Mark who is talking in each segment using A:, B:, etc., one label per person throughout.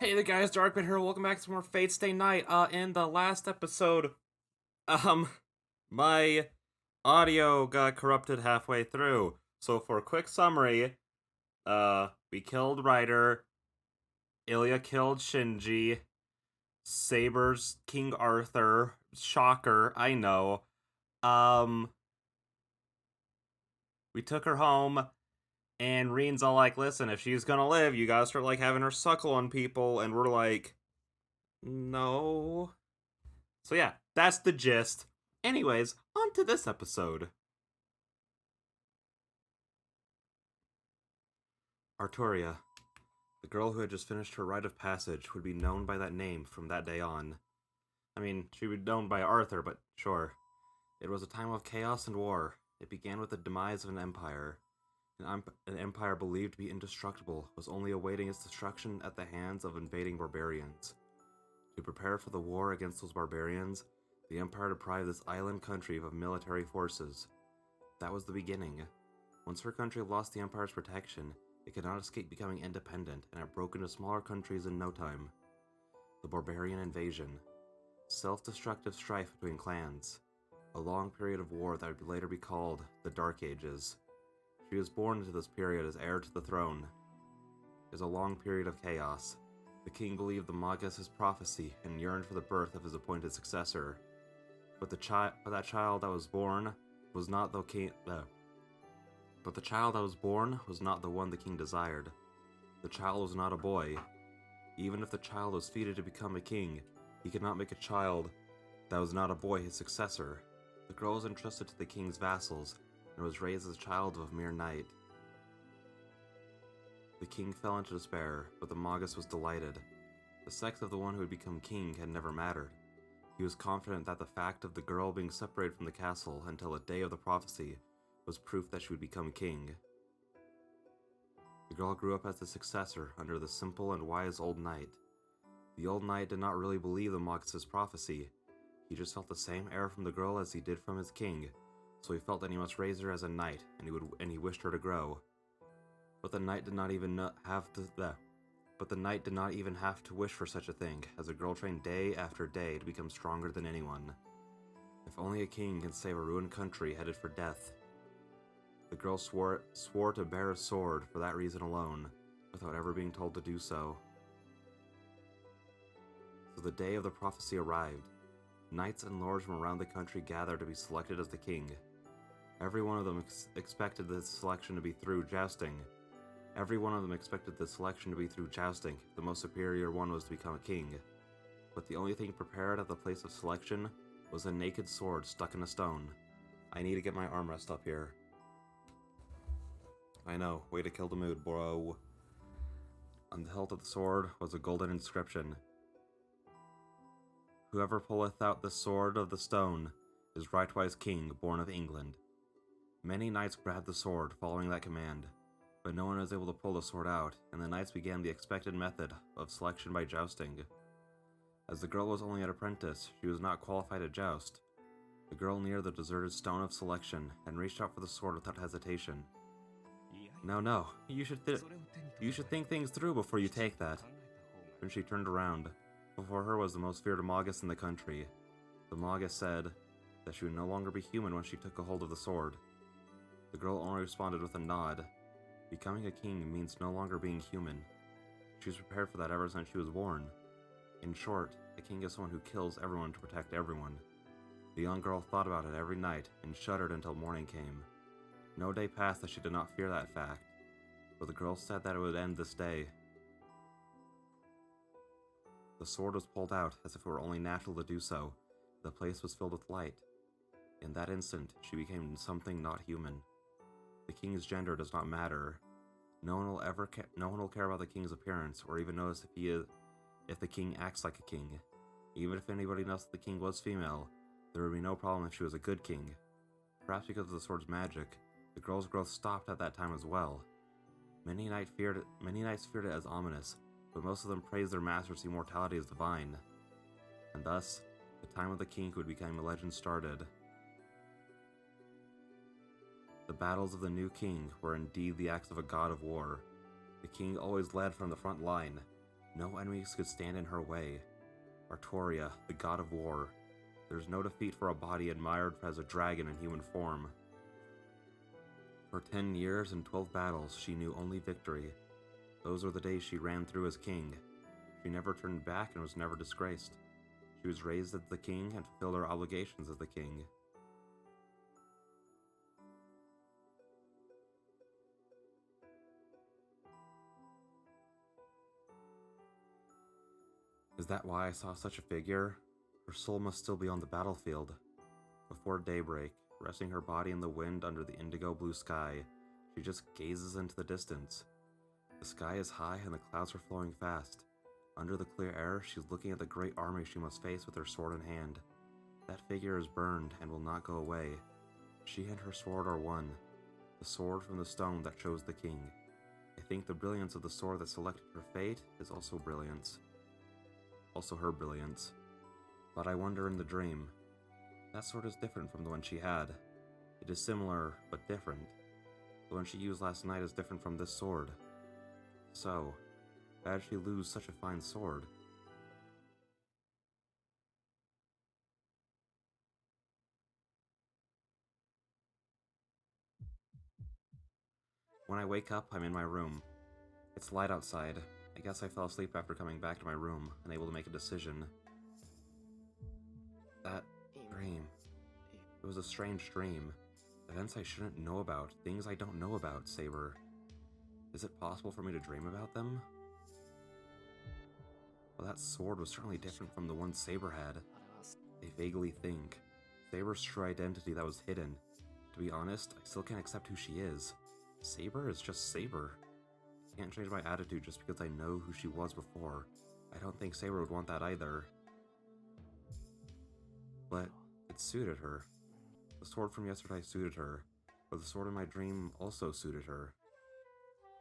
A: Hey there guys, Darkman here, welcome back to some more Fate Stay Night. In the last episode, um, my audio got corrupted halfway through. So for a quick summary, we killed Ryder, Ilya killed Shinji, Saber's King Arthur, shocker, I know. Um, we took her home, and Reen's all like, listen, if she's gonna live, you gotta start, like, having her suckle on people, and we're like, no. So yeah, that's the gist. Anyways, on to this episode. Arturia, the girl who had just finished her rite of passage, would be known by that name from that day on. I mean, she would be known by Arthur, but sure. It was a time of chaos and war. It began with the demise of an empire. An empire believed to be indestructible was only awaiting its destruction at the hands of invading barbarians. To prepare for the war against those barbarians, the Empire deprived this island country of military forces. That was the beginning. Once her country lost the Empire's protection, it could not escape becoming independent, and it broke into smaller countries in no time. The Barbarian Invasion. Self-destructive strife between clans. A long period of war that would later be called the Dark Ages. She was born into this period as heir to the throne. It was a long period of chaos. The king believed the Magus' prophecy and yearned for the birth of his appointed successor. But that child that was born was not the king. But the child that was born was not the one the king desired. The child was not a boy. Even if the child was fated to become a king, he could not make a child that was not a boy his successor. The girl was entrusted to the king's vassals and was raised as a child of a mere knight. The king fell into despair, but the Magus was delighted. The sex of the one who had become king had never mattered. He was confident that the fact of the girl being separated from the castle until the day of the prophecy was proof that she would become king. The girl grew up as the successor under the simple and wise old knight. The old knight did not really believe the Magus' prophecy. He just felt the same air from the girl as he did from his king, so he felt that he must raise her as a knight, and he wished her to grow. But the knight did not even have to wish for such a thing, as the girl trained day after day to become stronger than anyone. If only a king can save a ruined country headed for death. The girl swore to bear a sword for that reason alone, without ever being told to do so. So the day of the prophecy arrived. Knights and lords from around the country gathered to be selected as the king. Every one of them expected this selection to be through jousting. The most superior one was to become a king. But the only thing prepared at the place of selection was a naked sword stuck in a stone. I need to get my armrest up here. I know, way to kill the mood, bro. On the hilt of the sword was a golden inscription. Whoever pulleth out the sword of the stone is rightwise king, born of England. Many knights grabbed the sword, following that command, but no one was able to pull the sword out, and the knights began the expected method of selection by jousting. As the girl was only an apprentice, she was not qualified to joust. The girl near the deserted stone of selection and reached out for the sword without hesitation. No, you should think things through before you take that. When she turned around, before her was the most feared Magus in the country. The Magus said that she would no longer be human when she took a hold of the sword. The girl only responded with a nod. Becoming a king means no longer being human. She was prepared for that ever since she was born. In short, a king is someone who kills everyone to protect everyone. The young girl thought about it every night and shuddered until morning came. No day passed that she did not fear that fact, but the girl said that it would end this day. The sword was pulled out as if it were only natural to do so. The place was filled with light. In that instant, she became something not human. The king's gender does not matter. No one will care about the king's appearance, or even notice if the king acts like a king. Even if anybody noticed the king was female, there would be no problem if she was a good king. Perhaps because of the sword's magic, the girl's growth stopped at that time as well. Many knights feared it as ominous, but most of them praised their master's immortality as divine. And thus, the time of the king who would become a legend started. The battles of the new king were indeed the acts of a god of war. The king always led from the front line. No enemies could stand in her way. Artoria, the god of war. There's no defeat for a body admired as a dragon in human form. For 10 years and 12 battles, she knew only victory. Those were the days she ran through as king. She never turned back and was never disgraced. She was raised as the king and fulfilled her obligations as the king. Is that why I saw such a figure? Her soul must still be on the battlefield. Before daybreak, resting her body in the wind under the indigo blue sky, she just gazes into the distance. The sky is high and the clouds are flowing fast. Under the clear air, she's looking at the great army she must face with her sword in hand. That figure is burned and will not go away. She and her sword are one. The sword from the stone that chose the king. I think the brilliance of the sword that selected her fate is also brilliance. Also her brilliance. But I wonder in the dream. That sword is different from the one she had. It is similar, but different. The one she used last night is different from this sword. So, how did she lose such a fine sword? When I wake up, I'm in my room. It's light outside. I guess I fell asleep after coming back to my room, unable to make a decision. That dream. It was a strange dream. Events I shouldn't know about, things I don't know about, Saber. Is it possible for me to dream about them? Well, that sword was certainly different from the one Saber had. I vaguely think. Saber's true identity that was hidden. To be honest, I still can't accept who she is. Saber is just Saber. I can't change my attitude just because I know who she was before. I don't think Saber would want that either. But it suited her. The sword from yesterday suited her, but the sword in my dream also suited her.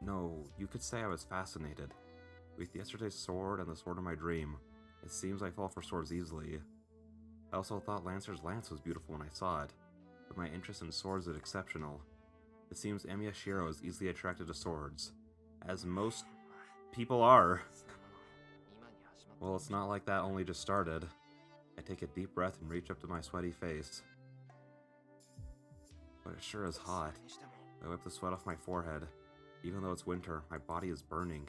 A: No, you could say I was fascinated. With yesterday's sword and the sword in my dream, it seems I fall for swords easily. I also thought Lancer's lance was beautiful when I saw it, but my interest in swords is exceptional. It seems Emiya Shiro is easily attracted to swords, as most people are. Well, it's not like that only just started. I take a deep breath and reach up to my sweaty face. But it sure is hot. I wipe the sweat off my forehead. Even though it's winter, my body is burning.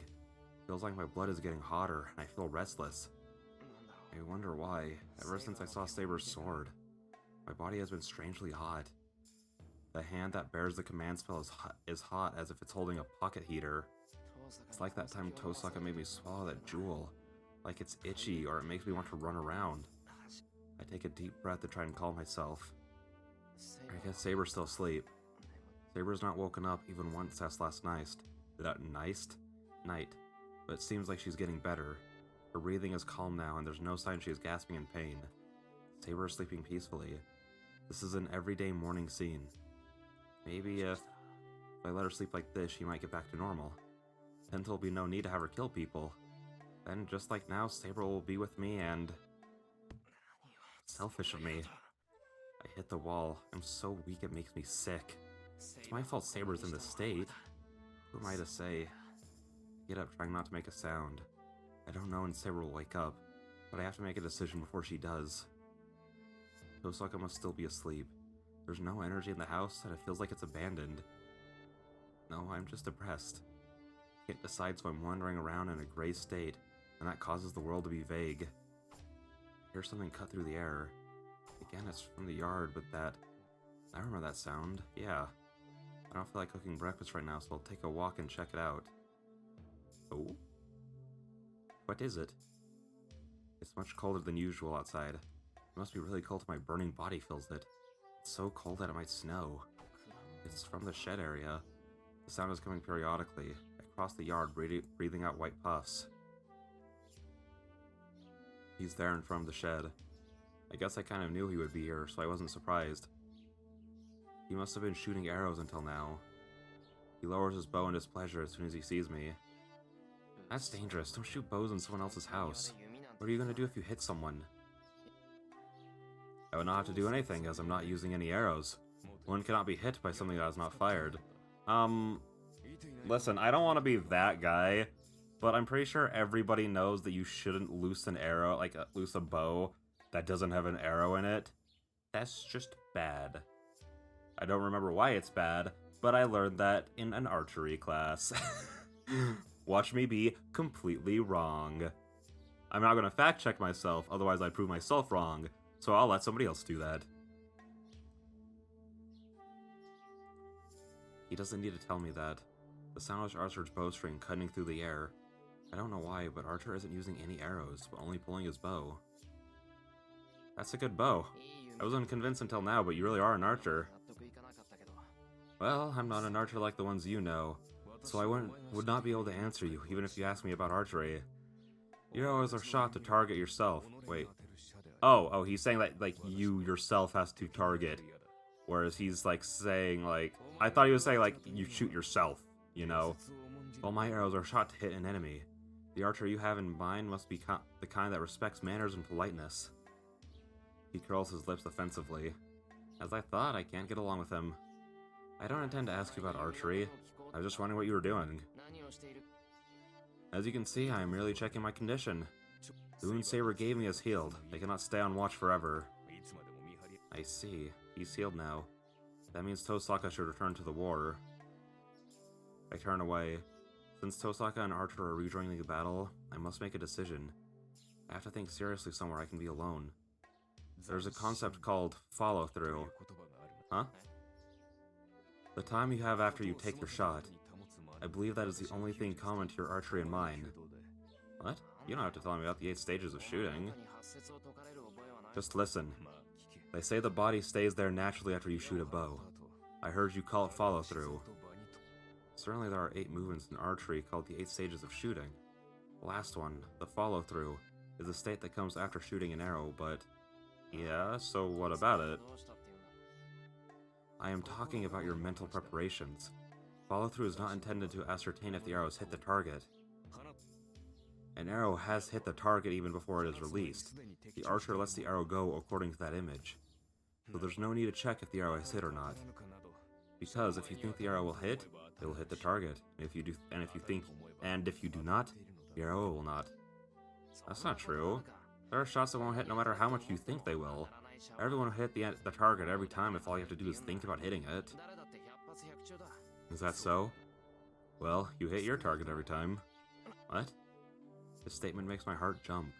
A: Feels like my blood is getting hotter, and I feel restless. I wonder why. Ever since I saw Saber's sword, my body has been strangely hot. The hand that bears the command spell is hot as if it's holding a pocket heater. It's like that time Tosaka made me swallow that jewel. Like it's itchy or it makes me want to run around. I take a deep breath to try and calm myself. I guess Saber's still asleep. Saber's not woken up even once since last night. Night. But it seems like she's getting better. Her breathing is calm now and there's no sign she is gasping in pain. Saber is sleeping peacefully. This is an everyday morning scene. Maybe if I let her sleep like this, she might get back to normal. Then there'll be no need to have her kill people. Then, just like now, Saber will be with me and... Selfish of me. I hit the wall. I'm so weak it makes me sick. It's my fault Saber's in this state. Who am I to say? I get up trying not to make a sound. I don't know when Saber will wake up, but I have to make a decision before she does. Tosaka must still be asleep. There's no energy in the house and it feels like it's abandoned. No, I'm just depressed. I can't decide, so I'm wandering around in a gray state, and that causes the world to be vague. I hear something cut through the air. Again, it's from the yard, but that... I remember that sound. Yeah. I don't feel like cooking breakfast right now, so I'll take a walk and check it out. Oh? What is it? It's much colder than usual outside. It must be really cold if my burning body feels it. It's so cold that it might snow. It's from the shed area. The sound is coming periodically. I cross the yard, breathing out white puffs. He's there in front of the shed. I guess I kind of knew he would be here, so I wasn't surprised. He must have been shooting arrows until now. He lowers his bow in displeasure as soon as he sees me. That's dangerous. Don't shoot bows in someone else's house. What are you going to do if you hit someone? I would not have to do anything, as I'm not using any arrows. One cannot be hit by something that is not fired. Listen, I don't want to be that guy, but I'm pretty sure everybody knows that you shouldn't loose an arrow, like loose a bow that doesn't have an arrow in it. That's just bad. I don't remember why it's bad, but I learned that in an archery class. Watch me be completely wrong. I'm not gonna fact check myself, otherwise I'd prove myself wrong, so I'll let somebody else do that. He doesn't need to tell me that. The sound of Archer's bowstring cutting through the air. I don't know why, but Archer isn't using any arrows, but only pulling his bow. That's a good bow. I wasn't convinced until now, but you really are an archer. Well, I'm not an archer like the ones you know, so I would not be able to answer you, even if you asked me about archery. Your arrows are shot to target yourself. Wait. Oh, he's saying that, like, you yourself has to target. Whereas he's, like, saying, like... I thought he was saying, like, you shoot yourself, you know? Well, my arrows are shot to hit an enemy. The archer you have in mind must be the kind that respects manners and politeness. He curls his lips offensively. As I thought, I can't get along with him. I don't intend to ask you about archery. I was just wondering what you were doing. As you can see, I am merely checking my condition. The wound Saber gave me is healed. They cannot stay on watch forever. I see. He's healed now. That means Tosaka should return to the war. I turn away. Since Tosaka and Archer are rejoining the battle, I must make a decision. I have to think seriously somewhere I can be alone. There's a concept called follow-through. Huh? The time you have after you take your shot. I believe that is the only thing common to your archery and mine. What? You don't have to tell me about the 8 stages of shooting. Just listen. They say the body stays there naturally after you shoot a bow. I heard you call it follow-through. Certainly there are 8 movements in archery called the 8 stages of shooting. The last one, the follow-through, is a state that comes after shooting an arrow, but... Yeah, so what about it? I am talking about your mental preparations. Follow-through is not intended to ascertain if the arrows hit the target. An arrow has hit the target even before it is released. The archer lets the arrow go according to that image. So there's no need to check if the arrow has hit or not. Because if you think the arrow will hit, it will hit the target. And if you do not, the arrow will not. That's not true. There are shots that won't hit no matter how much you think they will. Everyone will hit the target every time if all you have to do is think about hitting it. Is that so? Well, you hit your target every time. What? This statement makes my heart jump.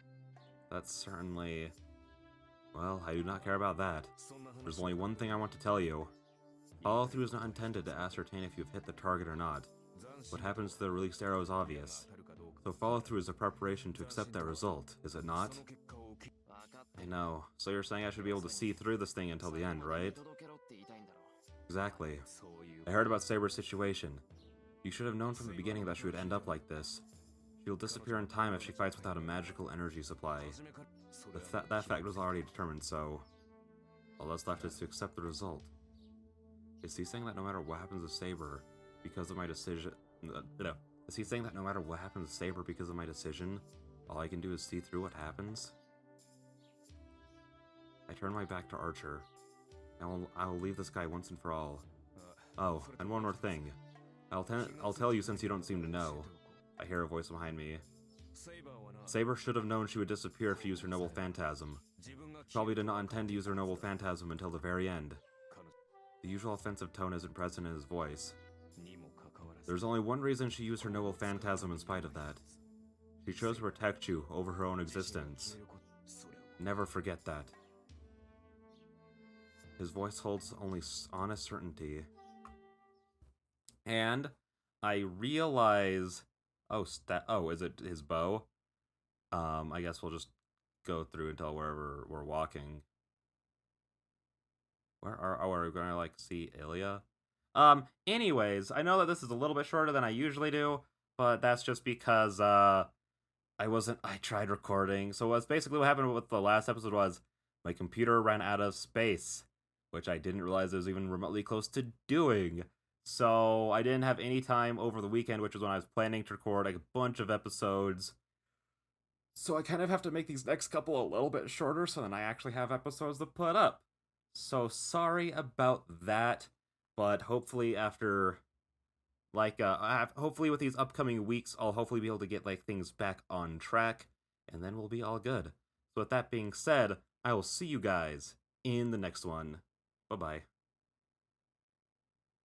A: That's certainly... Well, I do not care about that. There's only one thing I want to tell you. Follow-through is not intended to ascertain if you've hit the target or not. What happens to the released arrow is obvious. So follow-through is a preparation to accept that result, is it not? I know. So you're saying I should be able to see through this thing until the end, right? Exactly. I heard about Saber's situation. You should have known from the beginning that she would end up like this. She'll disappear in time if she fights without a magical energy supply. That fact was already determined, so... all that's left is to accept the result. Is he saying that no matter what happens to Saber, because of my decision... Is he saying that no matter what happens to Saber because of my decision, all I can do is see through what happens? I turn my back to Archer. I will leave this guy once and for all. Oh, and one more thing. I'll tell you since you don't seem to know. I hear a voice behind me. Saber should have known she would disappear if she used her noble phantasm. Probably did not intend to use her noble phantasm until the very end. The usual offensive tone isn't present in his voice. There's only one reason she used her noble phantasm in spite of that. She chose to protect you over her own existence. Never forget that. His voice holds only honest certainty. And I realize... Oh, is it his bow? I guess we'll just go through until wherever we're walking. Are we gonna, like, see Ilya? Anyways, I know that this is a little bit shorter than I usually do, but that's just because, I tried recording. So what's basically what happened with the last episode was, my computer ran out of space, which I didn't realize it was even remotely close to doing. So I didn't have any time over the weekend, which was when I was planning to record like a bunch of episodes. So I kind of have to make these next couple a little bit shorter so then I actually have episodes to put up. So sorry about that, but hopefully after Like, hopefully with these upcoming weeks, I'll hopefully be able to get, like, things back on track, and then we'll be all good. So with that being said, I will see you guys in the next one. Bye-bye.